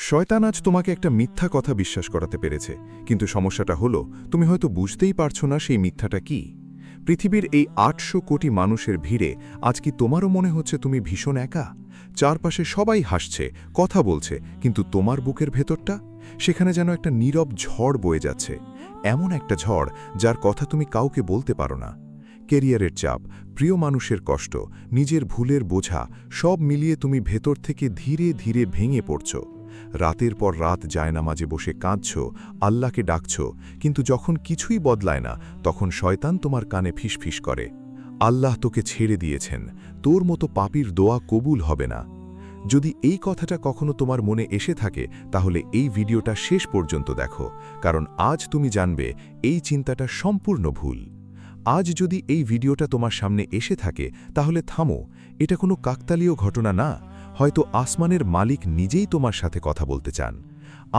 শয়তান আজ তোমাকে একটা মিথ্যা কথা বিশ্বাস করাতে পেরেছে, কিন্তু সমস্যাটা হলো তুমি হয়তো বুঝতেই পারছো না সেই মিথ্যাটা কি। পৃথিবীর এই ৮০০ কোটি মানুষের ভিড়ে আজ কি তোমারও মনে হচ্ছে তুমি ভীষণ একা? চারপাশে সবাই হাসছে, কথা বলছে, কিন্তু তোমার বুকের ভেতরটা, সেখানে যেন একটা নীরব ঝড় বয়ে যাচ্ছে। এমন একটা ঝড় যার কথা তুমি কাউকে বলতে পারো না। কেরিয়ারের চাপ, প্রিয় মানুষের কষ্ট, নিজের ভুলের বোঝা, সব মিলিয়ে তুমি ভেতর থেকে ধীরে ধীরে ভেঙে পড়ছ। রাতের পর রাত জায়নামাজে বসে কাঁদছ, আল্লাহকে ডাকছ, কিন্তু যখন কিছুই বদলায় না তখন শয়তান তোমার কানে ফিসফিস করে, আল্লাহ তোকে ছেড়ে দিয়েছেন, তোর মতো পাপীর দোয়া কবুল হবে না। যদি এই কথাটা কখনো তোমার মনে এসে থাকে তাহলে এই ভিডিওটা শেষ পর্যন্ত দেখো, কারণ আজ তুমি জানবে এই চিন্তাটা সম্পূর্ণ ভুল। আজ যদি এই ভিডিওটা তোমার সামনে এসে থাকে তাহলে থামো, এটা কোনো কাকতালীয় ঘটনা না, হয়তো আসমানের মালিক নিজেই তোমার সাথে কথা বলতে চান।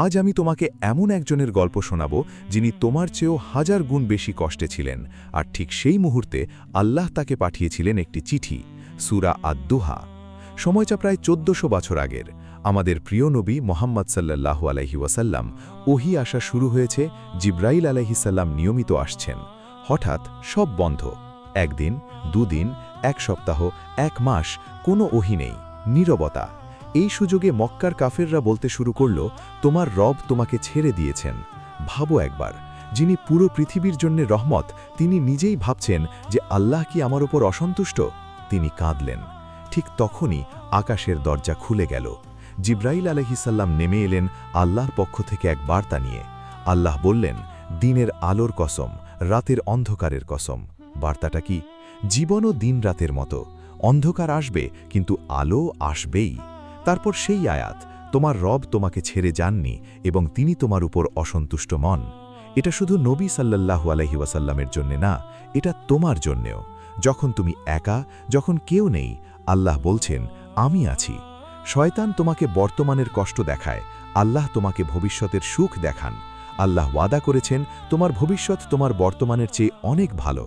আজ আমি তোমাকে এমন একজনের গল্প শোনাব যিনি তোমার চেয়েও 1000 গুণ বেশি কষ্টে ছিলেন, আর ঠিক সেই মুহূর্তে আল্লাহ তাকে পাঠিয়েছিলেন একটি চিঠি, সূরা আদ-দুহা। সময়টা প্রায় 1400 বছর আগের। আমাদের প্রিয় নবী মোহাম্মদ সাল্লাল্লাহু আলাইহি ওয়াসাল্লাম, ওহী আসা শুরু হয়েছে, জিবরাইল আলাইহিস সালাম নিয়মিত আসছেন। হঠাৎ সব বন্ধ। একদিন, দুদিন, এক সপ্তাহ, এক মাস, কোনো ওহী নেই, নীরবতা। এই সুযোগে মক্কার কাফেররা বলতে শুরু করল, তোমার রব তোমাকে ছেড়ে দিয়েছেন। ভাবো একবার, যিনি পুরো পৃথিবীর জন্য রহমত, তিনি নিজেই ভাবছেন যে আল্লাহ কি আমার উপর অসন্তুষ্ট? তিনি কাঁদলেন। ঠিক তখনই আকাশের দরজা খুলে গেল। জিবরাইল আলাইহিস সালাম নেমে এলেন আল্লাহর পক্ষ থেকে এক বার্তা নিয়ে। আল্লাহ বললেন, দিনের আলোর কসম, রাতের অন্ধকারের কসম। বার্তাটা কি? জীবনও দিন রাতের মতো, অন্ধকার আসবে কিন্তু আলো আসবেই। তারপর সেই আয়াত, তোমার রব তোমাকে ছেড়ে যাননি এবং তিনি তোমার উপর অসন্তুষ্ট মন। এটা শুধু নবী সাল্লাল্লাহু আলাইহি ওয়াসাল্লামের জন্য না, এটা তোমার জন্যেও। যখন তুমি একা, যখন কেউ নেই, আল্লাহ বলছেন, আমি আছি। শয়তান তোমাকে বর্তমানের কষ্ট দেখায়, আল্লাহ তোমাকে ভবিষ্যতের সুখ দেখান। আল্লাহ ওয়াদা করেছেন, তোমার ভবিষ্যৎ তোমার বর্তমানের চেয়ে অনেক ভালো।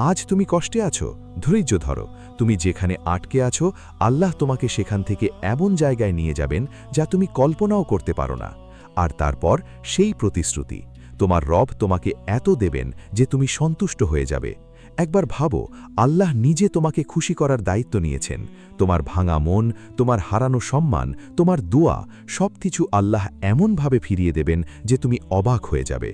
আজ তুমি কষ্টে আছো, ধৈর্য ধরো। তুমি যেখানে আটকে আছো, আল্লাহ তোমাকে সেখান থেকে এমন জায়গায় নিয়ে যাবেন যা তুমি কল্পনাও করতে পারো না। আর তারপর সেই প্রতিশ্রুতি, তোমার রব তোমাকে এত দেবেন যে তুমি সন্তুষ্ট হয়ে যাবে। একবার ভাবো, আল্লাহ নিজে তোমাকে খুশি করার দায়িত্ব নিয়েছেন। তোমার ভাঙা মন, তোমার হারানো সম্মান, তোমার দোয়া, সবকিছু আল্লাহ এমনভাবে ফিরিয়ে দেবেন যে তুমি অবাক হয়ে যাবে।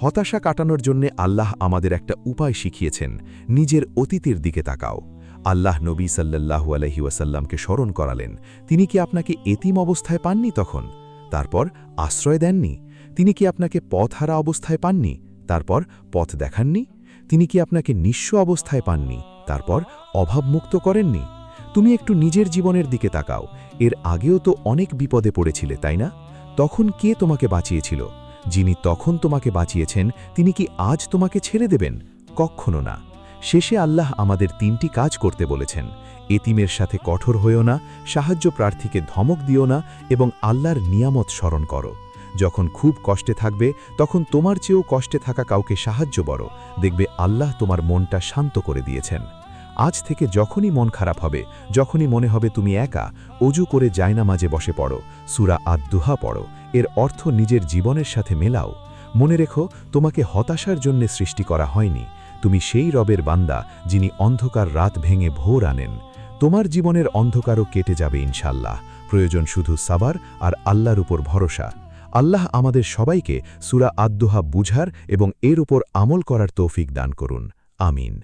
হতাশা কাটানোর জন্য আল্লাহ আমাদের একটা উপায় শিখিয়েছেন, নিজের অতীতের দিকে তাকাও। আল্লাহ নবী সাল্লাল্লাহু আলাইহি ওয়াসাল্লামকে স্মরণ করালেন। তিনি কি আপনাকে এতিম অবস্থায় পাননি তখন? তারপর আশ্রয় দেননি? তিনি কি আপনাকে পথহারা অবস্থায় পাননি? তারপর পথ দেখাননি? তিনি কি আপনাকে নিঃস্ব অবস্থায় পাননি? তারপর অভাবমুক্ত করেননি? তুমি একটু নিজের জীবনের দিকে তাকাও। এর আগেও তো অনেক বিপদে পড়েছিলে, তাই না? তখন কে তোমাকে বাঁচিয়েছিল? যিনি তখন তোমাকে বাঁচিয়েছেন তিনি কি আজ তোমাকে ছেড়ে দেবেন? কখনো না। শেষে আল্লাহ আমাদের 3টি কাজ করতে বলেছেন। এতিমের সাথে কঠোর হইও না, সাহায্য প্রার্থীকে ধমক দিও না এবং আল্লাহর নিয়ামত স্মরণ করো। যখন খুব কষ্টে থাকবে তখন তোমার চেয়েও কষ্টে থাকা কাউকে সাহায্য করো, দেখবে আল্লাহ তোমার মনটা শান্ত করে দিয়েছেন। আজ থেকে যখনই মন খারাপ হবে, যখনই মনে হবে তুমি একা, অজু করে জায়নামাজে বসে পড়ো, সূরা আদ-দুহা পড়ো। এর অর্থ নিজের জীবনের সাথে মেলাও। মনে রেখো, তোমাকে হতাশার জন্য সৃষ্টি করা হয়নি। তুমি সেই রবের বান্দা যিনি অন্ধকার রাত ভেঙে ভোর আনেন। তোমার জীবনের অন্ধকারও কেটে যাবে ইনশাল্লাহ। প্রয়োজন শুধু সাবার আর আল্লাহর উপর ভরসা। আল্লাহ আমাদের সবাইকে সূরা আদ-দুহা বুঝার এবং এর উপর আমল করার তৌফিক দান করুন। আমিন।